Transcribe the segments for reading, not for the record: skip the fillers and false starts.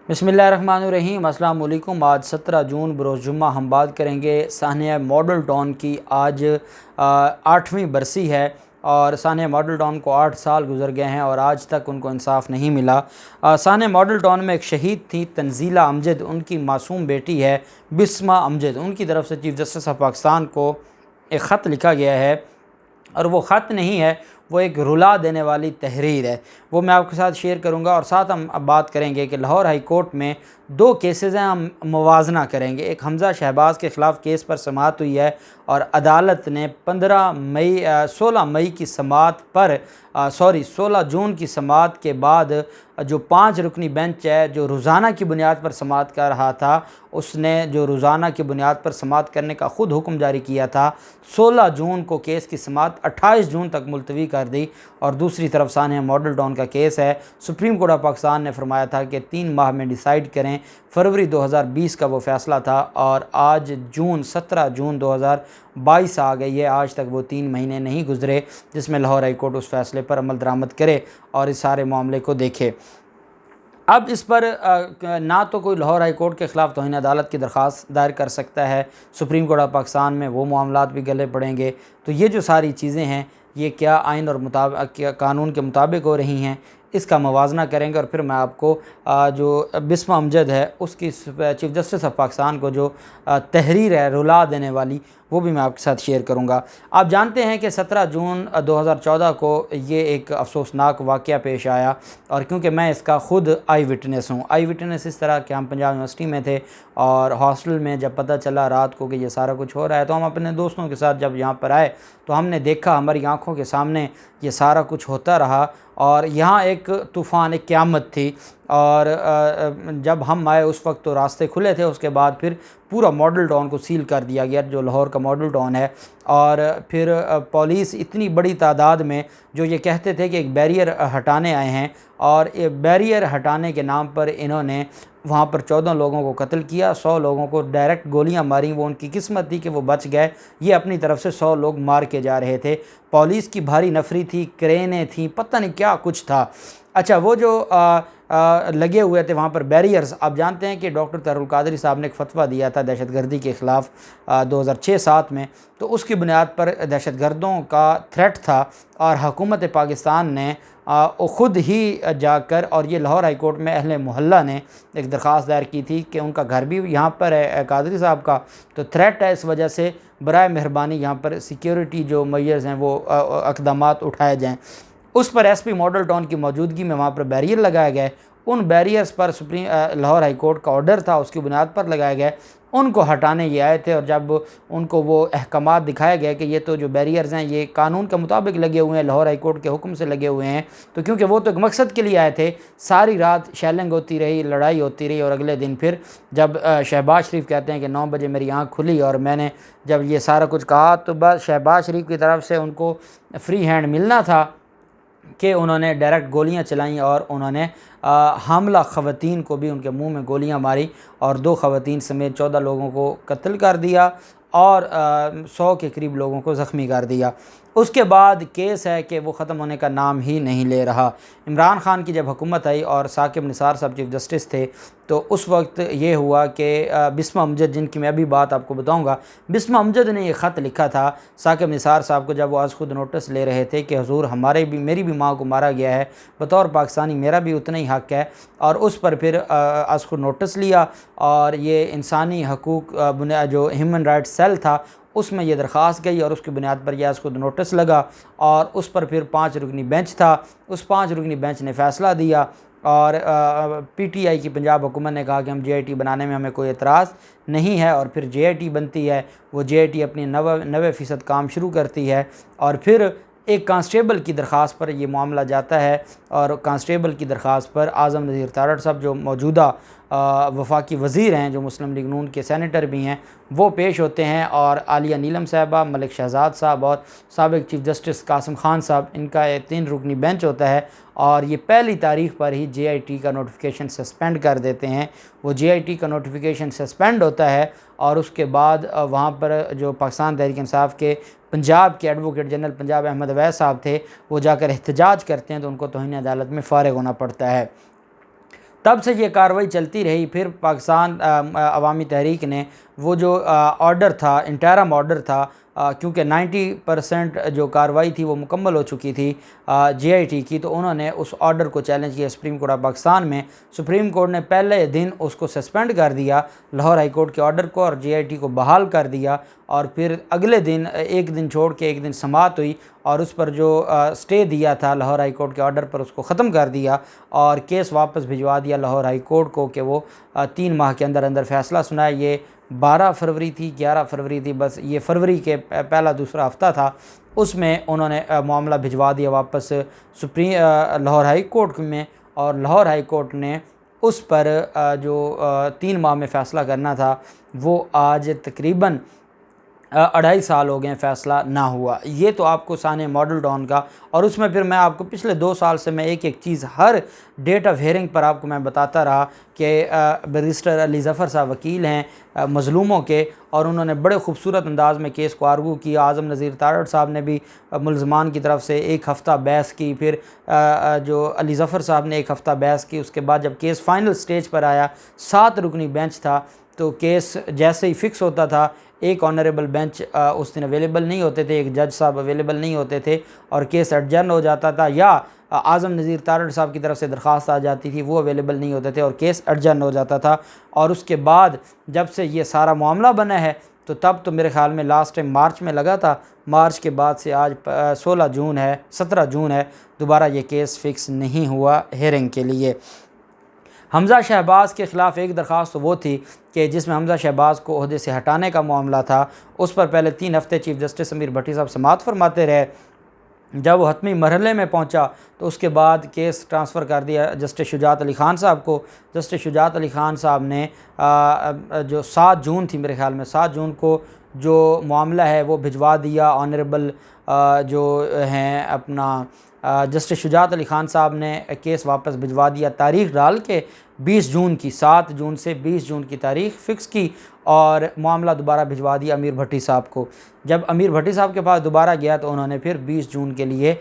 बिस्मिल्लाहिर्रहमानिर्रहीम। अस्सलाम वालेकुम। आज 17 जून बरोज़ जुम्मा हम बात करेंगे सानिया मॉडल टाउन की। आज 8वीं बरसी है और सानिया मॉडल टाउन को 8 साल गुजर गए हैं और आज तक उनको इंसाफ नहीं मिला। सानिया मॉडल टाउन में एक शहीद थी तंजीला अमजद, उनकी मासूम बेटी है बिस्मा अमजद। उनकी तरफ से चीफ़ जस्टिस ऑफ पाकिस्तान को एक ख़त लिखा गया है और वो ख़त नहीं है, वो एक रुला देने वाली तहरीर है। वो मैं आपके साथ शेयर करूंगा और साथ हम अब बात करेंगे कि लाहौर हाई कोर्ट में 2 केसेस हैं, हम मुवाजना करेंगे। एक हमज़ा शहबाज के ख़िलाफ़ केस पर समाअत हुई है और अदालत ने 16 मई की समाअत पर 16 जून की समाअत के बाद जो 5 रुकनी बेंच है जो रोज़ाना की बुनियाद पर समाअत कर रहा था, उसने जो रोज़ाना की बुनियाद पर समाअत करने का ख़ुद हुक्म जारी किया था, 16 जून को केस की समाअत 28 जून तक मुलतवी कर दी। और दूसरी तरफ सानिया मॉडल टाउन का केस है, सुप्रीम कोर्ट ऑफ पाकिस्तान ने फरमाया था कि 3 माह में डिसाइड करें। फरवरी 2020 का वो फ़ैसला था और आज 17 जून 2022 आ गई है। आज तक वो 3 महीने नहीं गुजरे जिसमें लाहौर हाई कोर्ट उस फैसले पर अमल दरामद करे और इस सारे मामले को देखे। अब इस पर ना तो कोई लाहौर हाई कोर्ट के ख़िलाफ़ तौहीन अदालत की दरख्वास्त दायर कर सकता है, सुप्रीम कोर्ट ऑफ पाकिस्तान में वो मामलात भी गले पड़ेंगे। तो ये जो सारी चीज़ें हैं ये क्या आइन और क्या कानून के मुताबिक हो रही हैं, इसका मवाजना करेंगे। और फिर मैं आपको जो बिस्मा अमजद है उसकी चीफ़ जस्टिस ऑफ पाकिस्तान को जो तहरीर है रुला देने वाली, वो भी मैं आपके साथ शेयर करूंगा। आप जानते हैं कि 17 जून 2014 को ये एक अफसोसनाक वाक़या पेश आया और क्योंकि मैं इसका ख़ुद आई विटनेस हूँ। आई विटनेस इस तरह कि हम पंजाब यूनिवर्सिटी में थे और हॉस्टल में जब पता चला रात को कि ये सारा कुछ हो रहा है, तो हम अपने दोस्तों के साथ जब यहाँ पर आए तो हमने देखा, हमारी आँखों के सामने ये सारा कुछ होता रहा और यहाँ एक तूफ़ान, एक क़यामत थी। और जब हम आए उस वक्त तो रास्ते खुले थे, उसके बाद फिर पूरा मॉडल टाउन को सील कर दिया गया जो लाहौर का मॉडल टाउन है। और फिर पुलिस इतनी बड़ी तादाद में जो ये कहते थे कि एक बैरियर हटाने आए हैं और ये बैरियर हटाने के नाम पर इन्होंने वहाँ पर 14 लोगों को कत्ल किया, 100 लोगों को डायरेक्ट गोलियां मारी। वो उनकी किस्मत थी कि वो बच गए, ये अपनी तरफ से 100 लोग मार के जा रहे थे। पुलिस की भारी नफरी थी, क्रेनें थी, पता नहीं क्या कुछ था। अच्छा, वो जो लगे हुए थे वहाँ पर बैरियर्स, आप जानते हैं कि डॉक्टर तहरुल कादरी साहब ने एक फ़तवा दिया था दहशतगर्दी के ख़िलाफ़ 2006-07 में, तो उसकी बुनियाद पर दहशतगर्दों का थ्रेट था और हुकूमत पाकिस्तान ने ख़ुद ही जाकर, और ये लाहौर हाई कोर्ट में अहले मोहल्ला ने एक दरख्वास्त दायर की थी कि उनका घर भी यहाँ पर है कादरी साहब का, तो थ्रेट है, इस वजह से बराए मेहरबानी यहाँ पर सिक्योरिटी जो मेजर्स हैं वो इक़दामात उठाए जाएँ। उस पर एसपी मॉडल टाउन की मौजूदगी में वहाँ पर बैरियर लगाए गए। उन बैरियर्स पर लाहौर हाई कोर्ट का ऑर्डर था, उसकी बुनियाद पर लगाए गए। उनको हटाने ये आए थे और जब उनको वो अहकामात दिखाए गए कि ये तो जो बैरियर्स हैं ये कानून के मुताबिक लगे हुए हैं, लाहौर हाई कोर्ट के हुक्म से लगे हुए हैं, तो क्योंकि वो तो एक मकसद के लिए आए थे। सारी रात शेलिंग होती रही, लड़ाई होती रही और अगले दिन फिर जब शहबाज शरीफ कहते हैं कि 9 बजे मेरी आँख खुली और मैंने जब ये सारा कुछ कहा तो बस शहबाज शरीफ की तरफ से उनको फ्री हैंड मिलना था कि उन्होंने डायरेक्ट गोलियां चलाईं और उन्होंने हमला ख़वातीन को भी उनके मुंह में गोलियां मारी और 2 ख़वातीन समेत 14 लोगों को कत्ल कर दिया और 100 के करीब लोगों को ज़ख्मी कर दिया। उसके बाद केस है कि वो ख़त्म होने का नाम ही नहीं ले रहा। इमरान ख़ान की जब हुकूमत आई और साकिब निसार साहब चीफ जस्टिस थे तो उस वक्त ये हुआ कि बिस्मा अमजद, जिनकी मैं अभी बात आपको बताऊंगा, बिस्मा अमजद ने ये ख़त लिखा था साकिब निसार साहब को जब वो आज खुद नोटिस ले रहे थे कि हुजूर मेरी भी माँ को मारा गया है, बतौर पाकिस्तानी मेरा भी उतना ही हक़ है। और उस पर फिर आज खुद नोटिस लिया और ये इंसानी हकूक़ जो ह्यूमन राइट्स सेल था उसमें यह दरख्वास्त गई और उसकी बुनियाद पर यह उसको नोटिस लगा और उस पर फिर 5 रुकनी बेंच था। उस 5 रुकनी बेंच ने फ़ैसला दिया और पीटीआई की पंजाब हुकूमत ने कहा कि हम जेआईटी बनाने में हमें कोई एतराज़ नहीं है और फिर जेआईटी बनती है। वो जेआईटी अपनी 90% काम शुरू करती है और फिर एक कांस्टेबल की दरख्वास्त पर यह मामला जाता है और कांस्टेबल की दरख्वास्त पर आज़म नज़ीर तारड़ साहब जो मौजूदा वफाकी वज़ीर हैं, जो मुस्लिम लीग नून के सेनेटर भी हैं, वो पेश होते हैं और आलिया नीलम साहबा, मलिक शहजाद साहब और साबिक़ चीफ जस्टिस कासिम खान साहब, इनका 3 रुकनी बेंच होता है और ये पहली तारीख पर ही जेआईटी का नोटिफिकेशन सस्पेंड कर देते हैं। वो जेआईटी का नोटिफिकेशन सस्पेंड होता है और उसके बाद वहाँ पर जो पाकिस्तान तहरीक इंसाफ के पंजाब के एडवोकेट जनरल पंजाब अहमद अवैस साहब थे, वो जाकर एहतजाज करते हैं तो उनको तौहीन अदालत में फ़ारिग होना पड़ता है। तब से ये कार्रवाई चलती रही। फिर पाकिस्तान अवामी तहरीक ने वो जो ऑर्डर था, इंटरम ऑर्डर था, क्योंकि 90% जो कार्रवाई थी वो मुकम्मल हो चुकी थी JIT की, तो उन्होंने उस ऑर्डर को चैलेंज किया सुप्रीम कोर्ट ऑफ पाकिस्तान में। सुप्रीम कोर्ट ने पहले दिन उसको सस्पेंड कर दिया, लाहौर हाई कोर्ट के ऑर्डर को, और JIT को बहाल कर दिया। और फिर अगले दिन एक दिन छोड़ के एक दिन समाअत हुई और उस पर जो स्टे दिया था लाहौर हाई कोर्ट के ऑर्डर पर, उसको ख़त्म कर दिया और केस वापस भिजवा दिया लाहौर हाई कोर्ट को कि वो 3 माह के अंदर अंदर फ़ैसला सुनाए। ये 12 फरवरी थी, 11 फरवरी थी, बस ये फरवरी के पहला दूसरा हफ़्ता था, उसमें उन्होंने मामला भिजवा दिया वापस लाहौर हाई कोर्ट में। और लाहौर हाई कोर्ट ने उस पर जो 3 माह में फ़ैसला करना था वो आज तकरीबन 2.5 साल हो गए फ़ैसला ना हुआ। ये तो आपको सानिया मॉडल टाउन का। और उसमें फिर मैं आपको पिछले 2 साल से मैं एक एक चीज़ हर डेट ऑफ हियरिंग पर आपको मैं बताता रहा कि बैरिस्टर अली ज़फ़र साहब वकील हैं मज़लूमों के, और उन्होंने बड़े खूबसूरत अंदाज में केस को आर्गू किया। आज़म नज़ीर तारड़ साहब ने भी मुलज़मान की तरफ से 1 हफ़्ता बहस की, फिर जो अली ज़फ़र साहब ने 1 हफ़्ता बहस की। उसके बाद जब केस फ़ाइनल स्टेज पर आया, 7 रुकनी बेंच था, तो केस जैसे ही फ़िक्स होता था, एक ऑनरेबल बेंच उस दिन अवेलेबल नहीं होते थे, एक जज साहब अवेलेबल नहीं होते थे, और केस एडजर्न हो जाता था, या आज़म नज़ीर तारड़ साहब की तरफ से दरख्वास्त आ जाती थी, वो अवेलेबल नहीं होते थे और केस एडजर्न हो जाता था। और उसके बाद जब से ये सारा मामला बना है, तो तब तो मेरे ख़्याल में लास्ट टाइम मार्च में लगा था, मार्च के बाद से आज 16 जून है, 17 जून है, दोबारा ये केस फ़िक्स नहीं हुआ हेयरिंग के लिए। हमज़ा शहबाज़ के ख़िलाफ़ एक दरख्वास्त तो वो थी कि जिसमें हमज़ा शहबाज़ को ओहदे से हटाने का मामला था। उस पर पहले 3 हफ़्ते चीफ़ जस्टिस अमीर भट्टी साहब समाअत फरमाते रहे। जब वो हतमी मरहले में पहुंचा तो उसके बाद केस ट्रांसफ़र कर दिया जस्टिस शुजात अली ख़ान साहब को। जस्टिस शुजात अली ख़ान साहब ने जो 7 जून थी मेरे ख़्याल में, 7 जून को जो मामला है वो भिजवा दिया। ऑनरेबल जो हैं अपना जस्टिस शुजात अली ख़ान साहब ने केस वापस भिजवा दिया, तारीख़ डाल के 20 जून की, 7 जून से 20 जून की तारीख़ फ़िक्स की, और मामला दोबारा भिजवा दिया अमीर भट्टी साहब को। जब अमीर भट्टी साहब के पास दोबारा गया तो उन्होंने फिर 20 जून के लिए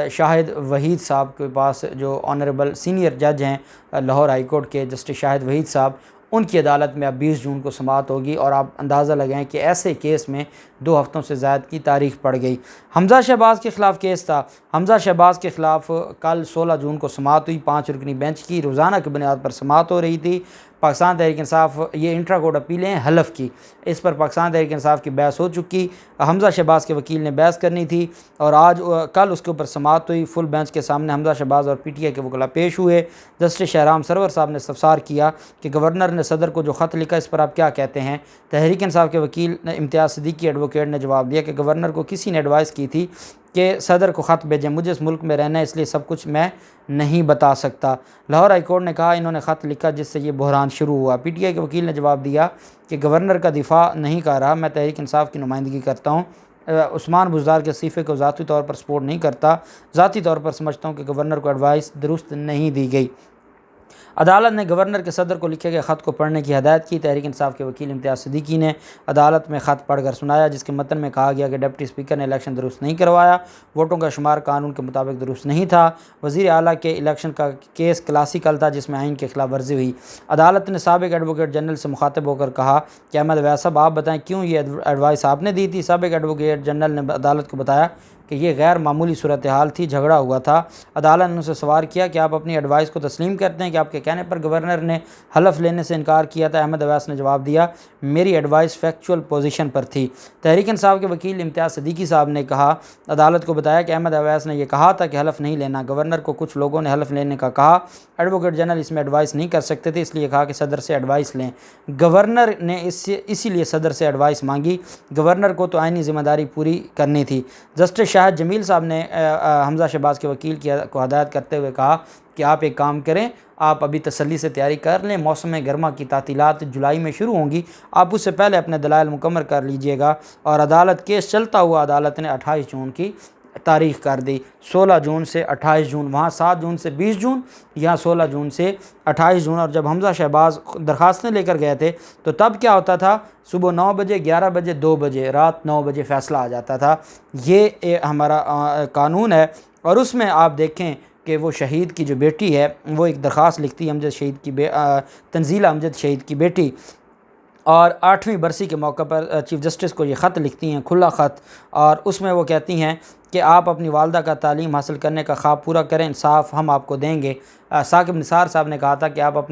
शाहिद वहीद साहब के पास, जो ऑनरेबल सीनियर जज हैं लाहौर हाई कोर्ट के, जस्टिस शाहिद वहीद साहब, उनकी अदालत में अब 20 जून को समाअत होगी। और आप अंदाज़ा लगाएं कि ऐसे केस में 2 हफ़्तों से ज़्यादा की तारीख़ पड़ गई। हमज़ा शहबाज़ के ख़िलाफ़ केस था। हमज़ा शहबाज़ के ख़िलाफ़ कल 16 जून को समाअत हुई, 5 रुकनी बेंच की रोज़ाना की बुनियाद पर समाअत हो रही थी। पाकिस्तान तहरीक इंसाफ़, ये इंट्रा कोर्ट अपीलें हैं हलफ की, इस पर पाकिस्तान तहरीक इंसाफ़ की बहस हो चुकी। हमज़ा शहबाज़ के वकील ने बहस करनी थी और आज कल उसके ऊपर समाअत हुई। फुल बेंच के सामने हमज़ा शहबाज़ और PTI के वकला पेश हुए। जस्टिस शहराम सरवर साहब ने इस्तफ़सार किया कि गवर्नर ने सदर को जो ख़त लिखा, इस पर आप क्या कहते हैं। तहरीक इंसाफ़ के वकील इम्तियाज़ सिद्दीकी एडवोकेट ने जवाब दिया कि गवर्नर को किसी ने एडवाइस की थी कि सदर को ख़त भेजें, मुझे इस मुल्क में रहना है, इसलिए सब कुछ मैं नहीं बता सकता। लाहौर हाई कोर्ट ने कहा इन्होंने ख़त लिखा जिससे ये बहरान शुरू हुआ। PTI के वकील ने जवाब दिया कि गवर्नर का दिफा नहीं कर रहा, मैं तहरीक इंसाफ़ की नुमाइंदगी करता हूँ। उस्मान बुज़दार के इस्तीफ़े को ज़ाती तौर पर सपोर्ट नहीं करता, ज़ाती तौर पर समझता हूँ कि गवर्नर को एडवाइस दुरुस्त नहीं दी गई। अदालत ने गवर्नर के सदर को लिखे गए ख़त को पढ़ने की हदायत की। तहरीक इंसाफ़ के वकील इम्तियाज़ सिद्दीकी ने अदालत में ख़त पढ़कर सुनाया, जिसके मतन में कहा गया कि डिप्टी स्पीकर ने इलेक्शन दुरुस्त नहीं करवाया, वोटों का शुमार कानून के मुताबिक दुरुस्त नहीं था, वज़ीर आला के इलेक्शन का केस क्लासिकल था जिसमें आइन की खिलाफ वर्जी हुई। अदालत ने साबिक़ एडवोकेट जनरल से मुखातिब होकर कहा कि अहमद अवैस साहब, आप बताएँ क्यों ये एडवाइस आपने दी थी। साबिक़ एडवोकेट जनरल ने अदालत को बताया कि ये गैर मामूली सूरत हाल थी, झगड़ा हुआ था। अदालत ने उनसे सवाल किया कि आप अपनी एडवाइस को तस्लीम करते हैं कि आपके कहने पर गवर्नर ने हलफ लेने से इनकार किया था। अहमद अवैस ने जवाब दिया, मेरी एडवाइस फैक्चुअल पोजीशन पर थी। तहरीक इंसाफ़ के वकील इम्तियाज़ सिद्दीकी साहब ने कहा, अदालत को बताया कि अहमद अवैस ने यह कहा था कि हलफ नहीं लेना, गवर्नर को कुछ लोगों ने हलफ लेने का कहा, एडवोकेट जनरल इसमें एडवाइस नहीं कर सकते थे, इसलिए कहा कि सदर से एडवाइस लें। गवर्नर ने इसीलिए सदर से एडवाइस मांगी, गवर्नर को तो आइनी ज़िम्मेदारी पूरी करनी थी। जस्टिस शाहिद जमील साहब ने हमज़ा शहबाज़ के वकील को हदायत करते हुए कहा कि आप एक काम करें, आप अभी तसल्ली से तैयारी कर लें, मौसम गर्मा की तातीलात जुलाई में शुरू होंगी, आप उससे पहले अपने दलाइल मुकम्मल कर लीजिएगा। और अदालत केस चलता हुआ अदालत ने 28 जून की तारीख़ कर दी। 16 जून से 28 जून, वहाँ 7 जून से 20 जून, यहाँ 16 जून से 28 जून। और जब हमज़ा शहबाज़ दरख्वास्तें लेकर गए थे तो तब क्या होता था, सुबह 9 बजे, 11 बजे, 2 बजे, रात 9 बजे फ़ैसला आ जाता था। ये हमारा कानून है। और उसमें आप देखें कि वो शहीद की जो बेटी है वो एक दरख्वास्त लिखती है, अमजद शहीद की तंजीला अमजद शहीद की बेटी, और 8वीं बरसी के मौके पर चीफ़ जस्टिस को ये ख़त लिखती हैं, खुला ख़त, और उसमें वो कहती हैं कि आप अपनी वालदा का तालीम हासिल करने का ख्वाब पूरा करें, इंसाफ हम आपको देंगे। साकिब निसार साहब ने कहा था कि आप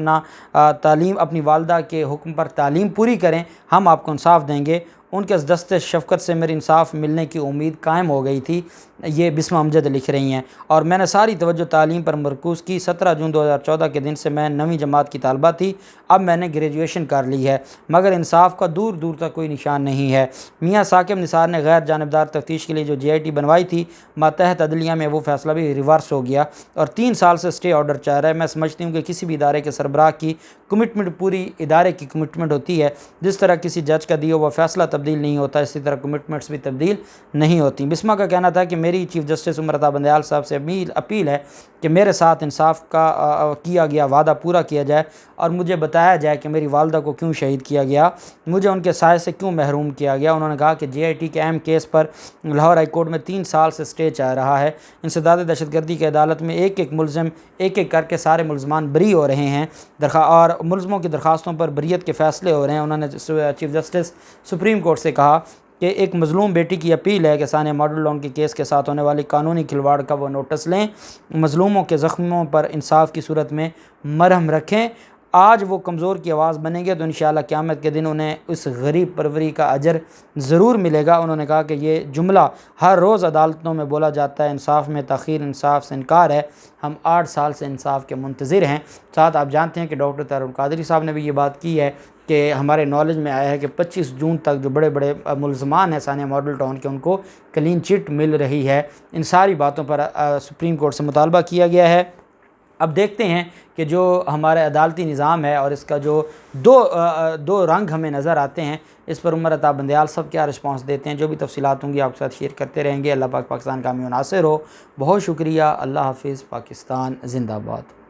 तालीम अपनी वालदा के हुक्म पर तालीम पूरी करें, हम आपको इंसाफ देंगे। उनके दस्ते शफ़क़त से मेरी इंसाफ मिलने की उम्मीद कायम हो गई थी, ये बिस्मा अमजद लिख रही हैं। और मैंने सारी तवज्जो तालीम पर मरकूज़ की। 17 जून 2014 के दिन से मैं 9वीं जमात की तालबा थी, अब मैंने ग्रेजुएशन कर ली है, मगर इंसाफ का दूर दूर तक कोई निशान नहीं है। मियाँ साकिब निसार ने गैर जानबदार तफ्तीश के लिए जो JIT बनवाई थी, मातहत अदलिया में वो फ़ैसला भी रिवर्स हो गया और 3 साल से स्टे ऑर्डर चाह रहा है। मैं समझती हूँ कि किसी भी इदारे के सरबराह की कमिटमेंट पूरी इदारे की कमिटमेंट होती है। जिस तरह किसी जज का दिया हुआ फ़ैसला तब्दील नहीं होता, इसी तरह कमिटमेंट्स भी तब्दील नहीं होती। बिस्मा का कहना था कि मेरी चीफ़ जस्टिस उमर अता बंदयाल साहब से अपील है कि मेरे साथ इंसाफ का किया गया वादा पूरा किया जाए और मुझे बताया जाए कि मेरी वालदा को क्यों शहीद किया गया, मुझे उनके साय से क्यों महरूम किया गया। उन्होंने कहा कि JIT के अहम केस पर लाहौर हाई कोर्ट में 3 साल से स्टे चाह रहा है। इंसदाद दहशतगर्दी की अदालत में एक एक मुलज़िम एक एक करके सारे मुलजमान बरी हो रहे हैं और मुलज़मों की दरख्वास्तों पर बरीयत के फ़ैसले हो रहे हैं। उन्होंने चीफ़ जस्टिस सुप्रीम कोर्ट से कहा कि एक मज़लूम बेटी की अपील है कि सानिया मॉडल लॉन के केस के साथ होने वाली कानूनी खिलवाड़ का वो नोटिस लें, मज़लूमों के ज़ख्मों पर इंसाफ की सूरत में मरहम रखें। आज वो कमज़ोर की आवाज़ बनेंगे तो इंशाअल्लाह क़यामत के दिन उन्हें उस गरीब परवरी का अजर ज़रूर मिलेगा। उन्होंने कहा कि ये जुमला हर रोज़ अदालतों में बोला जाता है, इंसाफ में तख़ीर, इंसाफ से इनकार है। हम 8 साल से इंसाफ के मुंतज़िर हैं। साथ आप जानते हैं कि डॉक्टर तारुल कादरी साहब ने भी ये बात की है कि हमारे नॉलेज में आया है कि 25 जून तक जो बड़े बड़े मुलज़मान हैं सानिया मॉडल टाउन के, उनको क्लीन चिट मिल रही है। इन सारी बातों पर सुप्रीम कोर्ट से मुतालबा किया गया है। अब देखते हैं कि जो हमारे अदालती निज़ाम है और इसका जो दो रंग हमें नज़र आते हैं, इस पर उमर अता बंदयाल सब क्या रिस्पांस देते हैं। जो भी तफसीलात होंगी आपके साथ शेयर करते रहेंगे। अल्लाह पाक पाकिस्तान का हामी नासिर हो। बहुत शुक्रिया। अल्लाह हाफिज़। पाकिस्तान जिंदाबाद।